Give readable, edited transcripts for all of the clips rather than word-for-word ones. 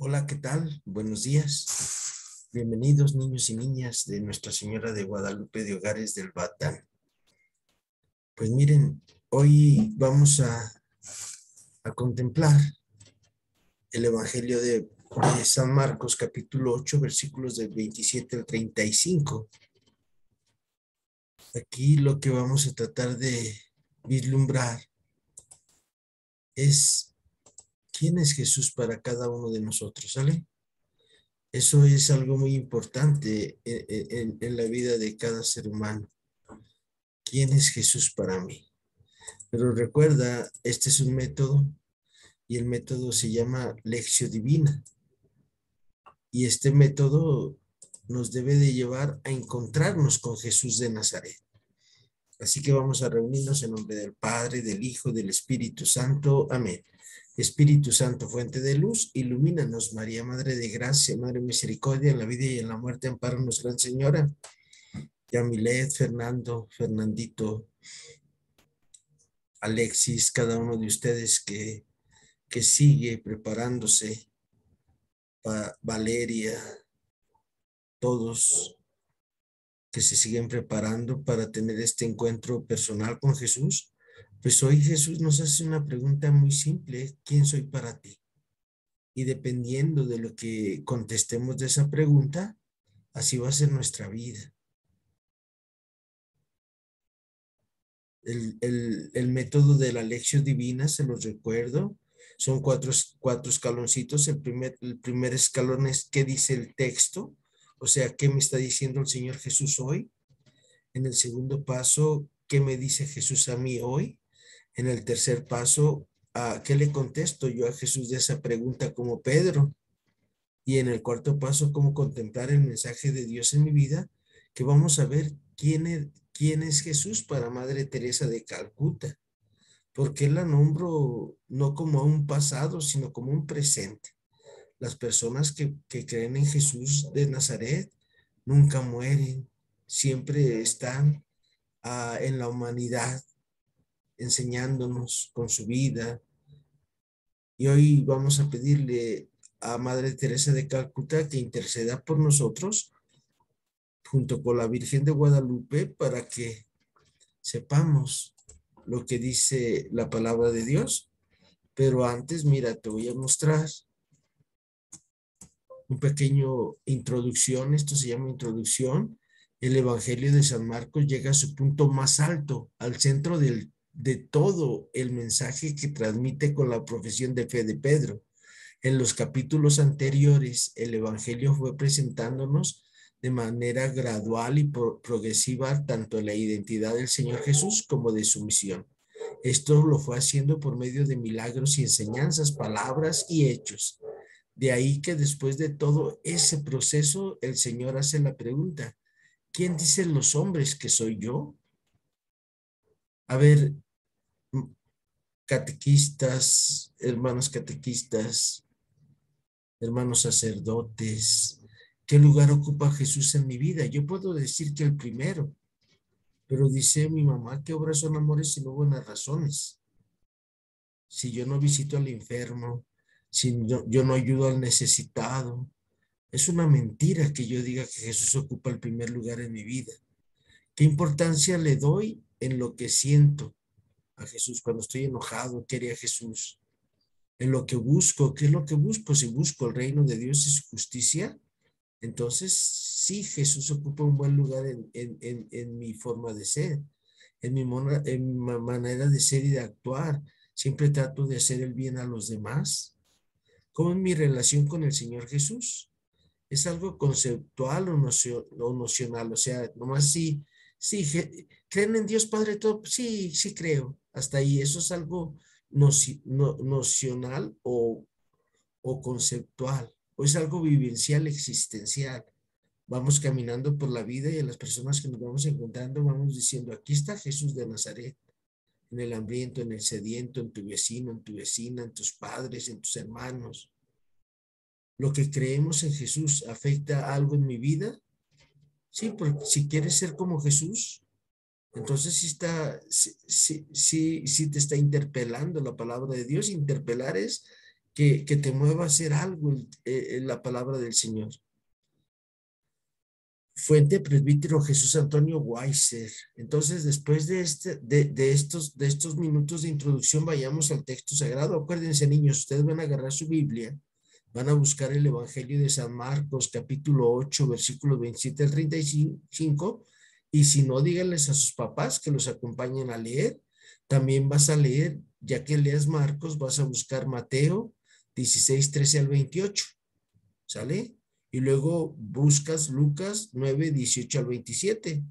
Hola, ¿qué tal? Buenos días. Bienvenidos niños y niñas de Nuestra Señora de Guadalupe de Hogares del Batán. Pues miren, hoy vamos a contemplar el Evangelio de San Marcos, capítulo 8, versículos del 27 al 35. Aquí lo que vamos a tratar de vislumbrar es quién es Jesús para cada uno de nosotros, ¿sale? Eso es algo muy importante en la vida de cada ser humano. ¿Quién es Jesús para mí? Pero recuerda, este es un método y el método se llama Lección Divina. Y este método nos debe de llevar a encontrarnos con Jesús de Nazaret. Así que vamos a reunirnos en nombre del Padre, del Hijo, del Espíritu Santo. Amén. Espíritu Santo, fuente de luz, ilumínanos, María, Madre de Gracia, Madre de Misericordia, en la vida y en la muerte, ampáranos, Gran Señora. Yamilet, Fernando, Fernandito, Alexis, cada uno de ustedes que sigue preparándose, Valeria, todos que se siguen preparando para tener este encuentro personal con Jesús, pues hoy Jesús nos hace una pregunta muy simple: ¿quién soy para ti? Y dependiendo de lo que contestemos de esa pregunta, así va a ser nuestra vida. El método de la lección divina, se los recuerdo, son cuatro escaloncitos. El primer escalón es qué dice el texto, o sea, qué me está diciendo el Señor Jesús hoy. En el segundo paso, qué me dice Jesús a mí hoy. En el tercer paso, ¿qué le contesto yo a Jesús de esa pregunta como Pedro? Y en el cuarto paso, cómo contemplar el mensaje de Dios en mi vida, que vamos a ver quién es Jesús para Madre Teresa de Calcuta. Porque la nombro no como un pasado, sino como un presente. Las personas que creen en Jesús de Nazaret nunca mueren, siempre están en la humanidad, enseñándonos con su vida. Y hoy vamos a pedirle a Madre Teresa de Calcuta que interceda por nosotros junto con la Virgen de Guadalupe para que sepamos lo que dice la palabra de Dios. Pero antes, mira, te voy a mostrar un pequeño introducción. Esto se llama introducción. El Evangelio de San Marcos llega a su punto más alto, al centro de todo el mensaje que transmite con la profesión de fe de Pedro. En los capítulos anteriores, el Evangelio fue presentándonos de manera gradual y progresiva tanto la identidad del Señor Jesús como de su misión. Esto lo fue haciendo por medio de milagros y enseñanzas, palabras y hechos. De ahí que después de todo ese proceso, el Señor hace la pregunta: ¿quién dicen los hombres que soy yo? A ver, catequistas, hermanos sacerdotes, ¿qué lugar ocupa Jesús en mi vida? Yo puedo decir que el primero, pero dice mi mamá que obras son amores y no buenas razones. Si yo no visito al enfermo, si yo no ayudo al necesitado, es una mentira que yo diga que Jesús ocupa el primer lugar en mi vida. ¿Qué importancia le doy en lo que siento a Jesús? Cuando estoy enojado, ¿qué haría Jesús? En lo que busco, ¿qué es lo que busco? Si busco el reino de Dios y su justicia, entonces sí, Jesús ocupa un buen lugar en mi forma de ser, en mi manera de ser y de actuar. Siempre trato de hacer el bien a los demás. ¿Cómo es mi relación con el Señor Jesús? ¿Es algo conceptual o nocional? O sea, nomás sí, ¿creen en Dios Padre todo? Sí, sí creo. Hasta ahí, eso es algo nocional o conceptual, o es algo vivencial, existencial. Vamos caminando por la vida y a las personas que nos vamos encontrando vamos diciendo: aquí está Jesús de Nazaret, en el hambriento, en el sediento, en tu vecino, en tu vecina, en tus padres, en tus hermanos. ¿Lo que creemos en Jesús afecta algo en mi vida? Sí, porque si quieres ser como Jesús, entonces sí te está interpelando la palabra de Dios. Interpelar es que te mueva a hacer algo en la palabra del Señor. Fuente Presbítero Jesús Antonio Weiser. Entonces, después de estos minutos de introducción, vayamos al texto sagrado. Acuérdense, niños, ustedes van a agarrar su Biblia, van a buscar el Evangelio de San Marcos, capítulo 8, versículos 27 al 35, y si no, díganles a sus papás que los acompañen a leer. También vas a leer, ya que leas Marcos, vas a buscar Mateo 16, 13 al 28. ¿Sale? Y luego buscas Lucas 9, 18 al 27.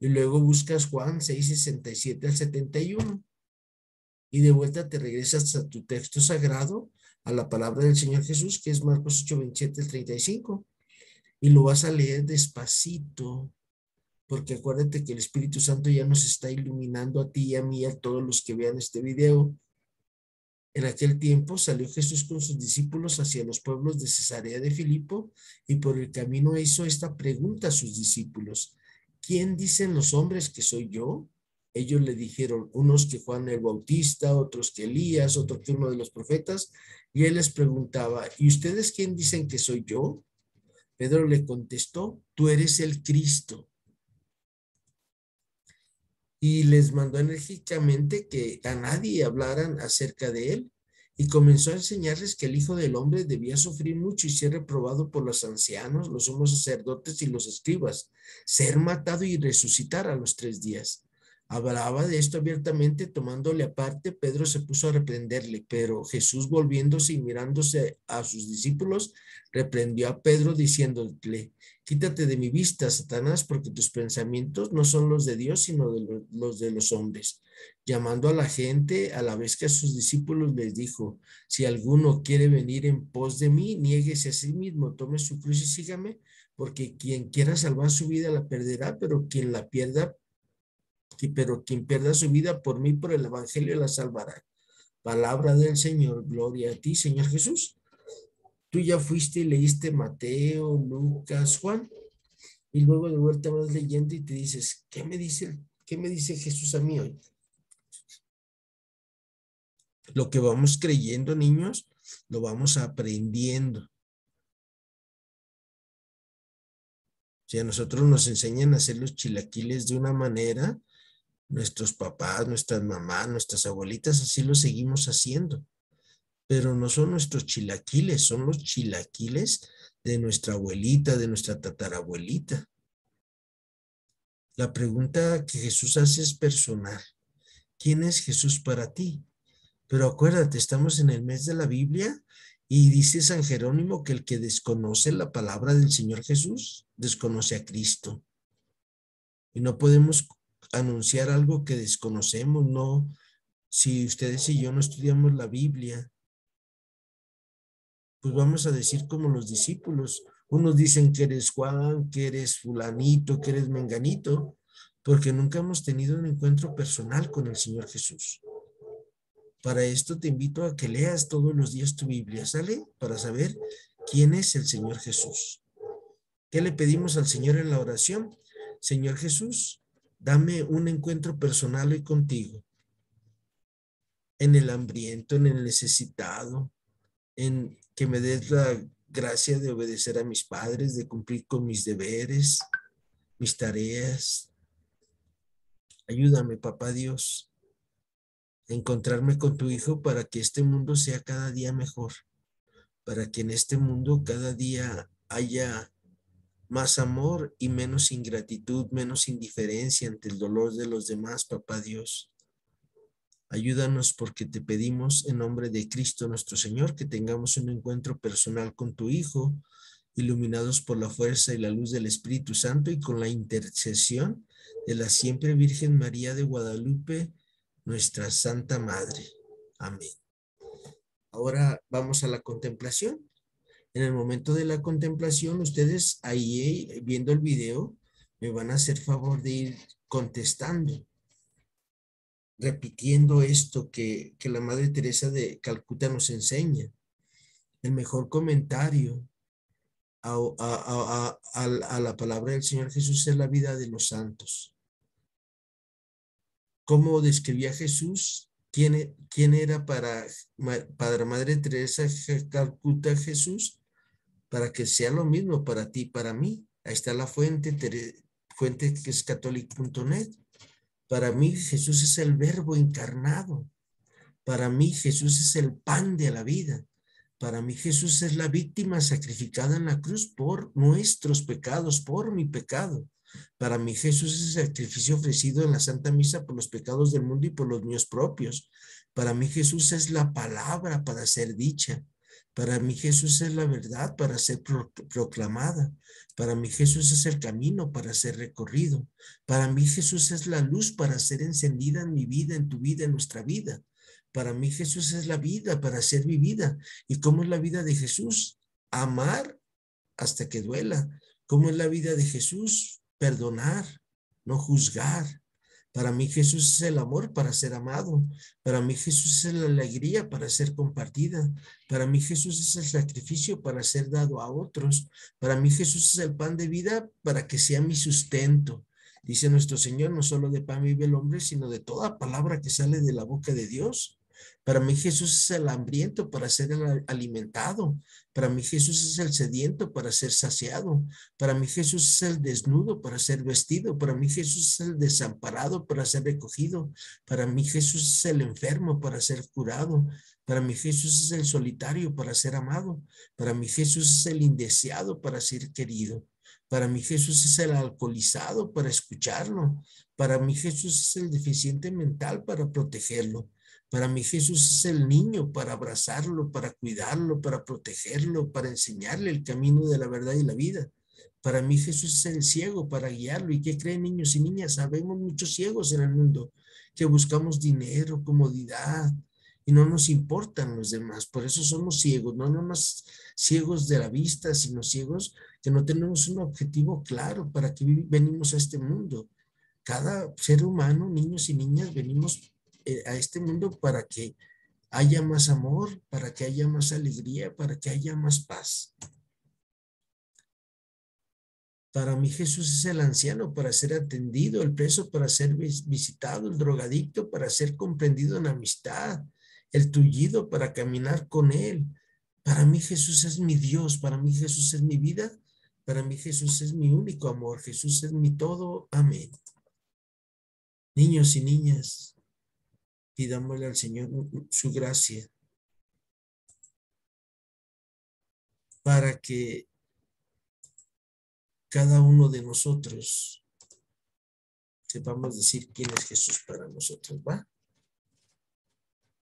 Y luego buscas Juan 6, 67 al 71. Y de vuelta te regresas a tu texto sagrado, a la palabra del Señor Jesús, que es Marcos 8, 27 al 35. Y lo vas a leer despacito, porque acuérdate que el Espíritu Santo ya nos está iluminando a ti y a mí, y a todos los que vean este video. En aquel tiempo salió Jesús con sus discípulos hacia los pueblos de Cesarea de Filipo y por el camino hizo esta pregunta a sus discípulos: ¿quién dicen los hombres que soy yo? Ellos le dijeron, unos que Juan el Bautista, otros que Elías, otro que uno de los profetas. Y él les preguntaba, ¿y ustedes quién dicen que soy yo? Pedro le contestó, tú eres el Cristo. Y les mandó enérgicamente que a nadie hablaran acerca de él, y comenzó a enseñarles que el Hijo del Hombre debía sufrir mucho y ser reprobado por los ancianos, los sumos sacerdotes y los escribas, ser matado y resucitar a los 3 días. Hablaba de esto abiertamente, tomándole aparte, Pedro se puso a reprenderle, pero Jesús, volviéndose y mirándose a sus discípulos, reprendió a Pedro diciéndole, quítate de mi vista, Satanás, porque tus pensamientos no son los de Dios, sino los de los hombres. Llamando a la gente, a la vez que a sus discípulos les dijo, si alguno quiere venir en pos de mí, niéguese a sí mismo, tome su cruz y sígame, porque quien quiera salvar su vida la perderá, pero quien pierda su vida por mí, por el evangelio, la salvará. Palabra del Señor, gloria a ti, Señor Jesús. Tú ya fuiste y leíste Mateo, Lucas, Juan, y luego de vuelta vas leyendo y te dices, qué me dice Jesús a mí hoy? Lo que vamos creyendo, niños, lo vamos aprendiendo. Si a nosotros nos enseñan a hacer los chilaquiles de una manera, nuestros papás, nuestras mamás, nuestras abuelitas, así lo seguimos haciendo. Pero no son nuestros chilaquiles, son los chilaquiles de nuestra abuelita, de nuestra tatarabuelita. La pregunta que Jesús hace es personal. ¿Quién es Jesús para ti? Pero acuérdate, estamos en el mes de la Biblia y dice San Jerónimo que el que desconoce la palabra del Señor Jesús, desconoce a Cristo. Y no podemos anunciar algo que desconocemos, no. Si ustedes y yo no estudiamos la Biblia, pues vamos a decir como los discípulos. Unos dicen que eres Juan, que eres fulanito, que eres menganito, porque nunca hemos tenido un encuentro personal con el Señor Jesús. Para esto te invito a que leas todos los días tu Biblia, ¿sale? Para saber quién es el Señor Jesús. ¿Qué le pedimos al Señor en la oración? Señor Jesús, dame un encuentro personal hoy contigo, en el hambriento, en el necesitado, en que me des la gracia de obedecer a mis padres, de cumplir con mis deberes, mis tareas. Ayúdame, Papá Dios, a encontrarme con tu Hijo para que este mundo sea cada día mejor, para que en este mundo cada día haya más amor y menos ingratitud, menos indiferencia ante el dolor de los demás, Papá Dios. Ayúdanos porque te pedimos en nombre de Cristo nuestro Señor que tengamos un encuentro personal con tu Hijo, iluminados por la fuerza y la luz del Espíritu Santo y con la intercesión de la siempre Virgen María de Guadalupe, nuestra Santa Madre. Amén. Ahora vamos a la contemplación. En el momento de la contemplación, ustedes ahí viendo el video, me van a hacer favor de ir contestando, repitiendo esto que la Madre Teresa de Calcuta nos enseña. El mejor comentario a la palabra del Señor Jesús es la vida de los santos. ¿Cómo describía Jesús ¿Quién era para Madre Teresa de Calcuta Jesús? Para que sea lo mismo para ti y para mí. Ahí está la fuente, fuente que es catholic.net. Para mí Jesús es el verbo encarnado. Para mí Jesús es el pan de la vida. Para mí Jesús es la víctima sacrificada en la cruz por nuestros pecados, por mi pecado. Para mí Jesús es el sacrificio ofrecido en la Santa Misa por los pecados del mundo y por los míos propios. Para mí Jesús es la palabra para ser dicha. Para mí Jesús es la verdad para ser proclamada. Para mí Jesús es el camino para ser recorrido. Para mí Jesús es la luz para ser encendida en mi vida, en tu vida, en nuestra vida. Para mí Jesús es la vida para ser vivida. ¿Y cómo es la vida de Jesús? Amar hasta que duela. ¿Cómo es la vida de Jesús? Perdonar, no juzgar. Para mí Jesús es el amor para ser amado. Para mí Jesús es la alegría para ser compartida. Para mí Jesús es el sacrificio para ser dado a otros. Para mí Jesús es el pan de vida para que sea mi sustento. Dice nuestro Señor, no solo de pan vive el hombre, sino de toda palabra que sale de la boca de Dios. Para mí Jesús es el hambriento para ser alimentado. Para mí Jesús es el sediento para ser saciado. Para mí Jesús es el desnudo para ser vestido. Para mí Jesús es el desamparado para ser recogido. Para mí Jesús es el enfermo para ser curado. Para mí Jesús es el solitario para ser amado. Para mí Jesús es el indeseado para ser querido. Para mí Jesús es el alcoholizado para escucharlo. Para mí Jesús es el deficiente mental para protegerlo. Para mí Jesús es el niño para abrazarlo, para cuidarlo, para protegerlo, para enseñarle el camino de la verdad y la vida. Para mí Jesús es el ciego para guiarlo. ¿Y qué creen niños y niñas? Sabemos muchos ciegos en el mundo que buscamos dinero, comodidad y no nos importan los demás. Por eso somos ciegos, no nomás ciegos de la vista, sino ciegos que no tenemos un objetivo claro para que venimos a este mundo. Cada ser humano, niños y niñas, venimos a este mundo para que haya más amor, para que haya más alegría, para que haya más paz. Para mí Jesús es el anciano para ser atendido, el preso para ser visitado, el drogadicto para ser comprendido en amistad, el tullido para caminar con él. Para mí Jesús es mi Dios, para mí Jesús es mi vida, para mí Jesús es mi único amor, Jesús es mi todo. Amén. Niños y niñas, pidámosle al Señor su gracia para que cada uno de nosotros sepamos decir quién es Jesús para nosotros, ¿va?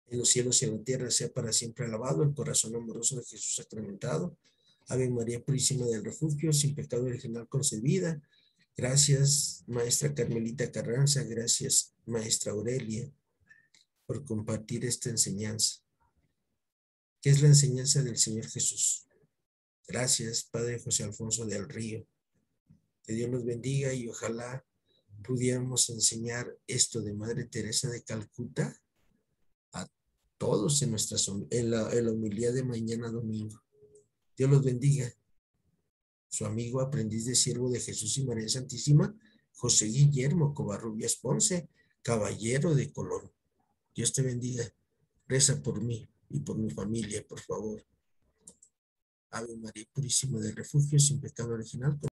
En los cielos y en la tierra sea para siempre alabado el corazón amoroso de Jesús sacramentado. Ave María Purísima del Refugio, sin pecado original concebida. Gracias, Maestra Carmelita Carranza. Gracias, Maestra Aurelia, por compartir esta enseñanza. ¿Qué es la enseñanza del Señor Jesús? Gracias, Padre José Alfonso del Río. Que Dios los bendiga y ojalá pudiéramos enseñar esto de Madre Teresa de Calcuta a todos en la homilía de mañana domingo. Dios los bendiga. Su amigo, aprendiz de siervo de Jesús y María Santísima, José Guillermo Covarrubias Ponce, caballero de Colón. Dios te bendiga. Reza por mí y por mi familia, por favor. Ave María Purísima del Refugio, sin pecado original.